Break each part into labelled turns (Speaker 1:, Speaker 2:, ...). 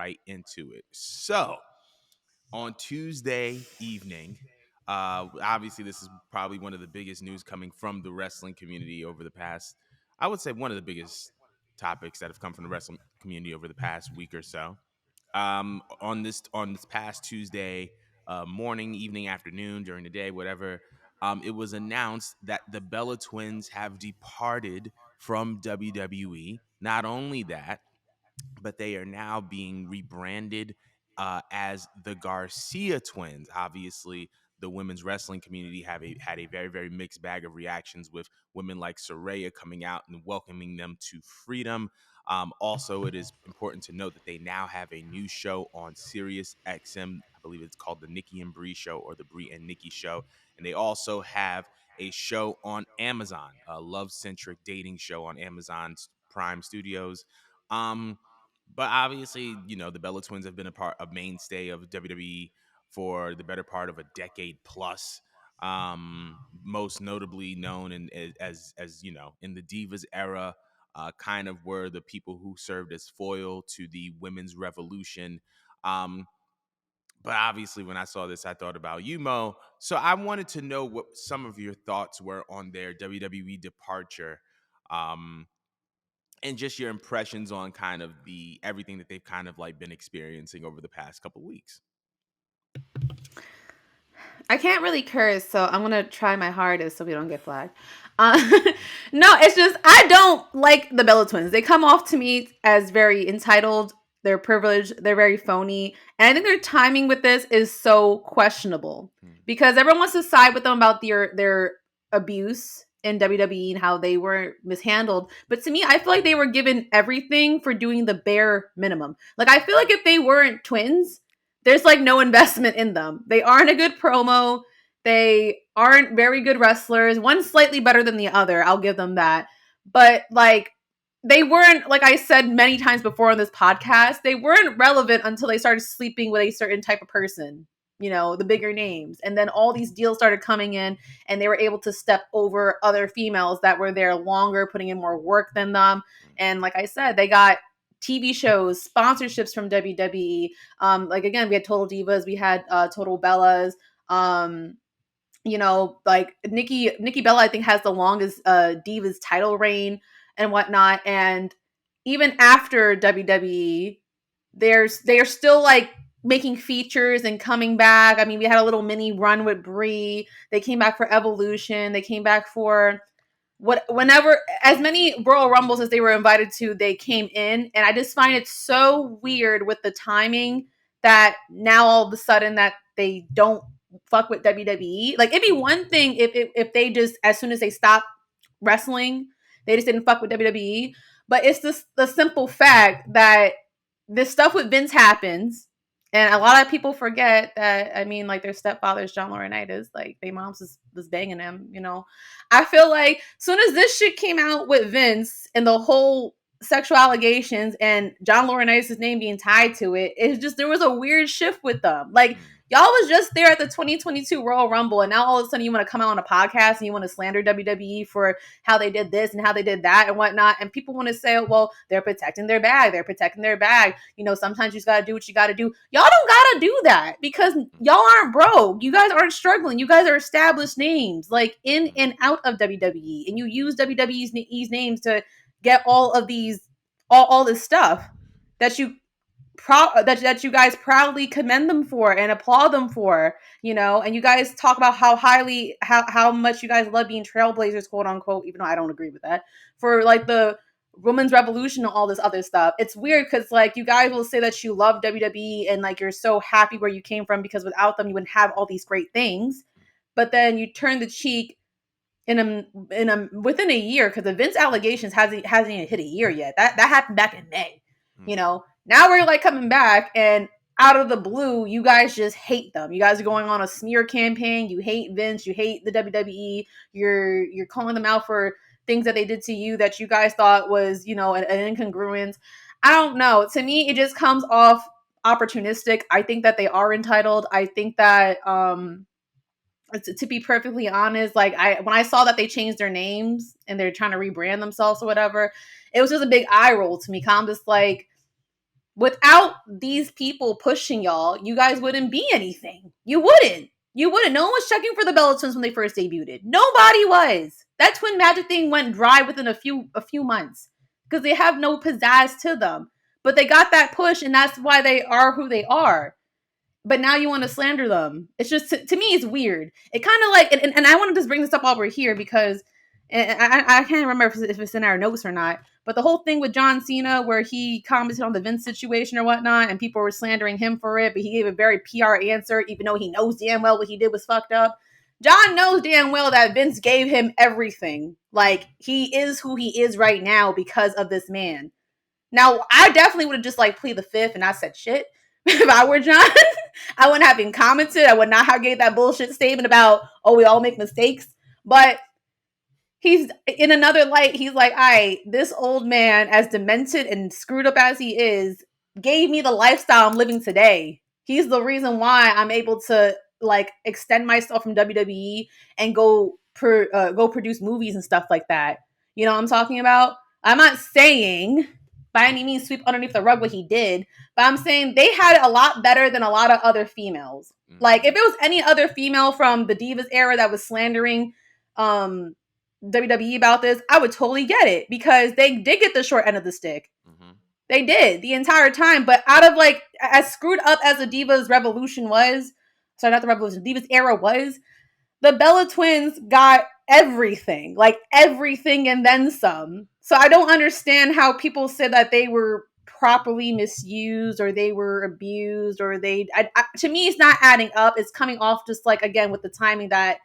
Speaker 1: right into it. So on Tuesday evening, obviously this is probably one of the biggest news coming from the wrestling community over the past, I would say one of the biggest topics that have come from the wrestling community over the past week or so. On this past Tuesday morning, evening, afternoon, during the day, whatever, it was announced that the Bella Twins have departed from WWE. Not only that, but they are now being rebranded as the Garcia Twins. Obviously, the women's wrestling community had a very, very mixed bag of reactions, with women like Saraya coming out and welcoming them to freedom. Also, it is important to note that they now have a new show on Sirius XM. I believe it's called the Nikki and Bree Show, or the Bree and Nikki Show. And they also have a show on Amazon, a love-centric dating show on Amazon Prime Studios. But obviously, the Bella Twins have been a mainstay of WWE for the better part of a decade plus. Most notably known as in the Divas era, kind of were the people who served as foil to the women's revolution. Um, but obviously, when I saw this, I thought about you, Mo. So I wanted to know what some of your thoughts were on their WWE departure. Um, and just your impressions on kind of the everything that they've kind of like been experiencing over the past couple weeks.
Speaker 2: I can't really curse, so I'm gonna try my hardest so we don't get flagged. Uh, no, it's just I don't like the Bella Twins. They come off to me as very entitled. They're privileged. They're very phony, and I think their timing with this is so questionable because everyone wants to side with them about their abuse in WWE and how they were mishandled. But to me, I feel like they were given everything for doing the bare minimum. Like I feel like if they weren't twins, there's like no investment in them. They aren't a good promo. They aren't very good wrestlers. One's slightly better than the other. I'll give them that. But like they weren't, like I said many times before on this podcast, they weren't relevant until they started sleeping with a certain type of person, the bigger names. And then all these deals started coming in and they were able to step over other females that were there longer, putting in more work than them. And like I said, they got TV shows, sponsorships from WWE. Like again, we had Total Divas, we had Total Bellas. Like Nikki Bella, I think has the longest Divas title reign and whatnot. And even after WWE, they are still like making features and coming back. I mean, we had a little mini run with Brie. They came back for Evolution. They came back for whenever as many Royal Rumbles as they were invited to, they came in. And I just find it so weird with the timing that now all of a sudden that they don't fuck with WWE. Like it'd be one thing if they just, as soon as they stopped wrestling, they just didn't fuck with WWE. But it's just the simple fact that this stuff with Vince happens. And a lot of people forget that, I mean, like their stepfather's John Laurinaitis, like their mom's was banging him. I feel like soon as this shit came out with Vince and the whole sexual allegations and John Laurinaitis' name being tied to it, it's just there was a weird shift with them. Like y'all was just there at the 2022 Royal Rumble, and now all of a sudden you want to come out on a podcast and you want to slander WWE for how they did this and how they did that and whatnot. And people want to say, oh, well, they're protecting their bag. They're protecting their bag. Sometimes you just got to do what you got to do. Y'all don't got to do that because y'all aren't broke. You guys aren't struggling. You guys are established names, like in and out of WWE. And you use WWE's names to get all of these, all this stuff that you that you guys proudly commend them for and applaud them for, and you guys talk about how much you guys love being trailblazers, quote unquote, even though I don't agree with that, for like the women's revolution and all this other stuff. It's weird because like you guys will say that you love WWE and like you're so happy where you came from because without them you wouldn't have all these great things, but then you turn the cheek within a year, because the Vince allegations hasn't even hit a year yet. That happened back in May. Now we're like coming back, and out of the blue, you guys just hate them. You guys are going on a smear campaign. You hate Vince. You hate the WWE. You're calling them out for things that they did to you that you guys thought was, an incongruence. I don't know. To me, it just comes off opportunistic. I think that they are entitled. I think that to be perfectly honest, like when I saw that they changed their names and they're trying to rebrand themselves or whatever, it was just a big eye roll to me. I'm just like, Without these people pushing y'all, you guys wouldn't be anything. You wouldn't. You wouldn't. No one was checking for the Bella Twins when they first debuted. Nobody was. That Twin Magic thing went dry within a few months because they have no pizzazz to them. But they got that push, and that's why they are who they are. But now you want to slander them. It's just to me, it's weird. It kind of like, and I want to just bring this up while we're here because I can't remember if it's in our notes or not. But the whole thing with John Cena, where he commented on the Vince situation or whatnot, and people were slandering him for it, but he gave a very PR answer, even though he knows damn well what he did was fucked up. John knows damn well that Vince gave him everything. Like, he is who he is right now because of this man. Now, I definitely would have just like plead the fifth and not said shit if I were John. I wouldn't have been commented. I would not have gave that bullshit statement about, oh, we all make mistakes. But he's in another light. He's like, all right, this old man, as demented and screwed up as he is, gave me the lifestyle I'm living today. He's the reason why I'm able to like extend myself from WWE and go produce movies and stuff like that. You know what I'm talking about? I'm not saying by any means sweep underneath the rug what he did, but I'm saying they had it a lot better than a lot of other females. Like, if it was any other female from the Divas era that was slandering um WWE about this, I would totally get it because they did get the short end of the stick.
Speaker 1: Mm-hmm.
Speaker 2: They did the entire time. But out of like, as screwed up as the Divas Revolution was, sorry, not the Revolution, Divas era was, the Bella Twins got everything, like everything and then some. So I don't understand how people said that they were properly misused or they were abused or to me, it's not adding up. It's coming off just like, again, with the timing that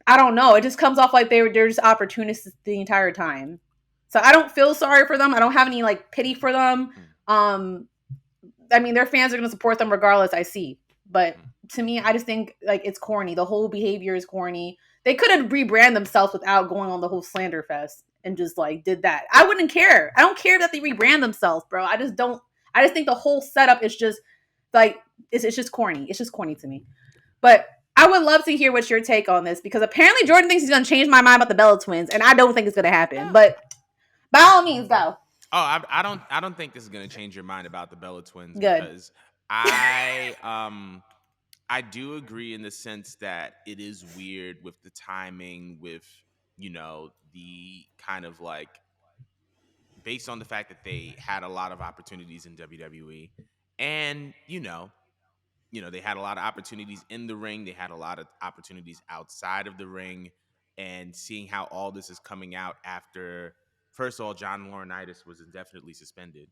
Speaker 2: I don't know. It just comes off like they're just opportunists the entire time. So I don't feel sorry for them. I don't have any like pity for them. Um, I mean, their fans are going to support them regardless. I see, but to me, I just think like it's corny. The whole behavior is corny. They could have rebranded themselves without going on the whole slander fest and just like did that. I wouldn't care. I don't care that they rebrand themselves, bro. I just don't. I just think the whole setup is just like it's just corny. It's just corny to me. But I would love to hear what's your take on this because apparently Jordan thinks he's gonna change my mind about the Bella Twins, and I don't think it's gonna happen. But by all means, go.
Speaker 1: Oh, I don't think this is gonna change your mind about the Bella Twins
Speaker 2: Good.
Speaker 1: because I do agree in the sense that it is weird with the timing, with the kind of like based on the fact that they had a lot of opportunities in WWE, and they had a lot of opportunities in the ring. They had a lot of opportunities outside of the ring, and seeing how all this is coming out after, first of all, John Laurinaitis was indefinitely suspended,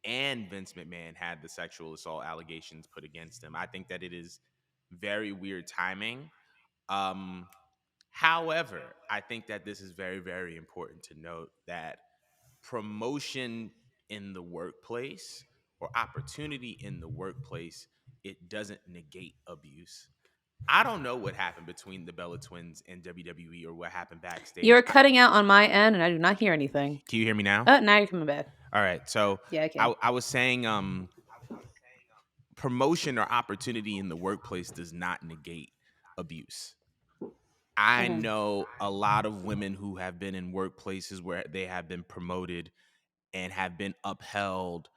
Speaker 1: and Vince McMahon had the sexual assault allegations put against him. I think that it is very weird timing. Um, However, I think that this is very, very important to note that promotion in the workplace or opportunity in the workplace, it doesn't negate abuse. I don't know what happened between the Bella Twins and WWE or what happened backstage.
Speaker 2: You're cutting out on my end, and I do not hear anything.
Speaker 1: Can you hear me now?
Speaker 2: Now you're coming back.
Speaker 1: All right. So
Speaker 2: Yeah, I can.
Speaker 1: I was saying promotion or opportunity in the workplace does not negate abuse. I
Speaker 2: Mm-hmm.
Speaker 1: know a lot of women who have been in workplaces where they have been promoted and have been upheld,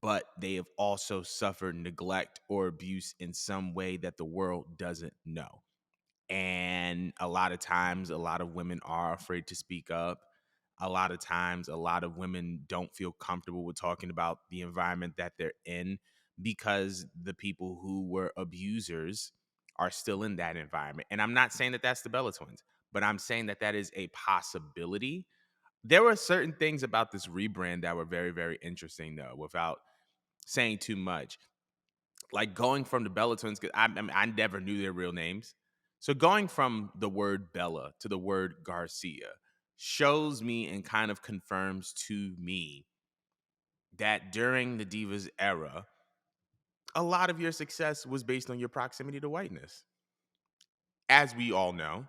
Speaker 1: but they have also suffered neglect or abuse in some way that the world doesn't know. And a lot of times, a lot of women are afraid to speak up. A lot of times, a lot of women don't feel comfortable with talking about the environment that they're in because the people who were abusers are still in that environment. And I'm not saying that that's the Bella Twins, but I'm saying that that is a possibility. There were certain things about this rebrand that were very, very interesting, though, without saying too much. Like going from the Bella Twins, because I never knew their real names. So going from the word Bella to the word Garcia shows me and kind of confirms to me that during the Divas era, a lot of your success was based on your proximity to whiteness. As we all know,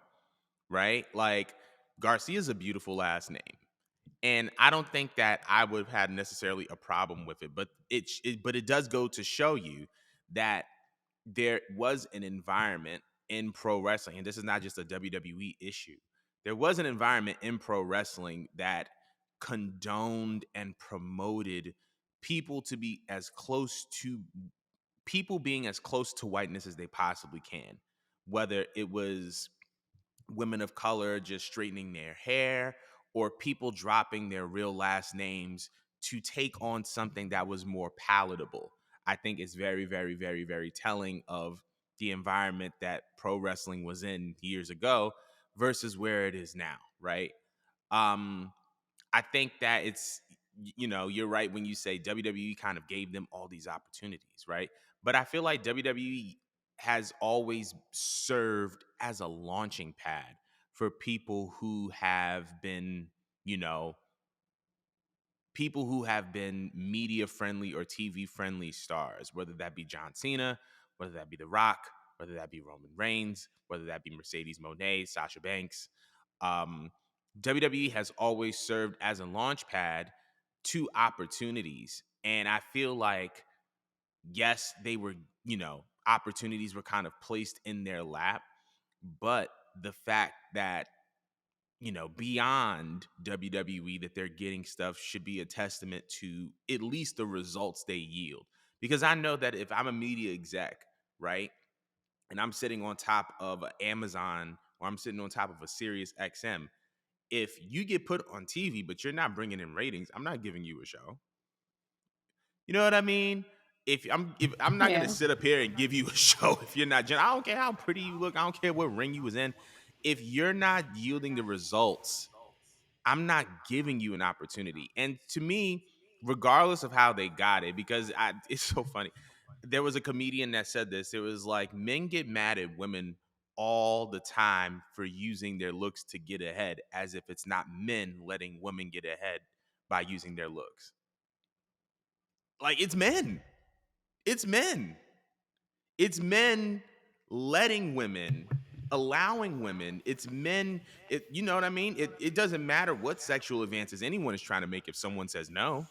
Speaker 1: right? Like Garcia's a beautiful last name. And I don't think that I would have had necessarily a problem with it, but it does go to show you that there was an environment in pro wrestling, and this is not just a WWE issue. There was an environment in pro wrestling that condoned and promoted people to be as close to people being as close to whiteness as they possibly can, whether it was women of color just straightening their hair or people dropping their real last names to take on something that was more palatable. I think it's very, very, very, very telling of the environment that pro wrestling was in years ago versus where it is now, right? Um, I think that you're right when you say WWE kind of gave them all these opportunities, right? But I feel like WWE has always served as a launching pad for people who have been, you know, people who have been media friendly or TV friendly stars, whether that be John Cena, whether that be The Rock, whether that be Roman Reigns, whether that be Mercedes Moné, Sasha Banks. Um, WWE has always served as a launch pad to opportunities. And I feel like, yes, they were, opportunities were kind of placed in their lap. But the fact that beyond WWE that they're getting stuff should be a testament to at least the results they yield. Because I know that if I'm a media exec, right, and I'm sitting on top of Amazon or I'm sitting on top of a Sirius XM, if you get put on TV but you're not bringing in ratings, I'm not giving you a show. You know what I mean? If I'm not gonna
Speaker 2: Yeah.
Speaker 1: sit up here and give you a show if you're not. I don't care how pretty you look. I don't care what ring you was in. If you're not yielding the results, I'm not giving you an opportunity. And to me, regardless of how they got it, because it's so funny. There was a comedian that said this. It was like men get mad at women all the time for using their looks to get ahead, as if it's not men letting women get ahead by using their looks. Like it's men. It's men. It's men letting women, allowing women. It's men. You know what I mean? It doesn't matter what sexual advances anyone is trying to make if someone says no.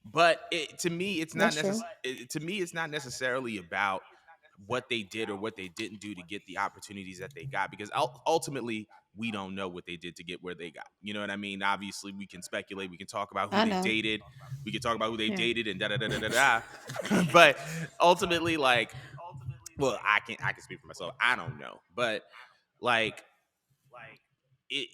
Speaker 1: But to me, it's not
Speaker 2: That's true.
Speaker 1: necessarily. To me, it's not necessarily about what they did or what they didn't do to get the opportunities that they got, because ultimately we don't know what they did to get where they got. You know what I mean? Obviously, we can speculate. We can talk about who
Speaker 2: I
Speaker 1: they've
Speaker 2: know.
Speaker 1: dated. We can talk about who they've
Speaker 2: Yeah.
Speaker 1: dated and da da da da da da. But ultimately, like, well, I can speak for myself. I don't know, but like it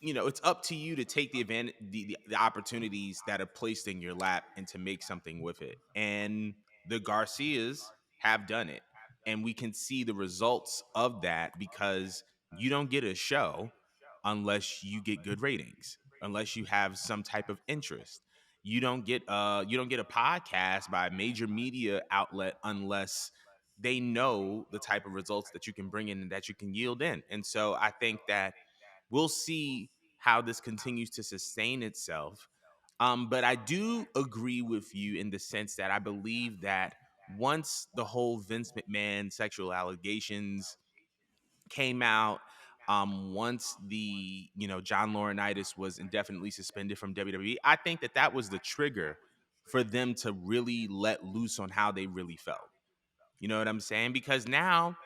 Speaker 1: it's up to you to take the advantage the opportunities that are placed in your lap and to make something with it. And the Garcias have done it, and we can see the results of that because you don't get a show unless you get good ratings, unless you have some type of interest. You don't get a podcast by a major media outlet unless they know the type of results that you can bring in and that you can yield in. And so I think that we'll see how this continues to sustain itself. But I do agree with you in the sense that I believe that once the whole Vince McMahon sexual allegations came out, once the John Laurinaitis was indefinitely suspended from WWE, I think that that was the trigger for them to really let loose on how they really felt. You know what I'm saying? Because now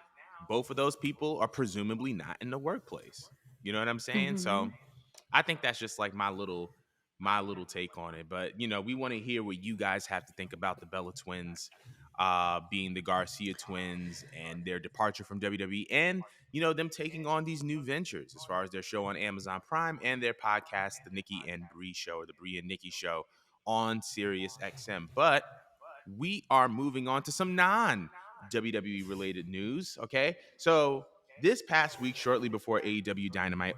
Speaker 1: both of those people are presumably not in the workplace. You know what I'm saying?
Speaker 2: Hmm.
Speaker 1: So I think that's just like my little take on it. But we want to hear what you guys have to think about the Bella twins, being the Garcia twins and their departure from WWE, and them taking on these new ventures as far as their show on Amazon Prime and their podcast, the Nikki and Bree Show, or the Bree and Nikki Show on Sirius XM. But we are moving on to some non WWE related news. Okay. So this past week, shortly before AEW Dynamite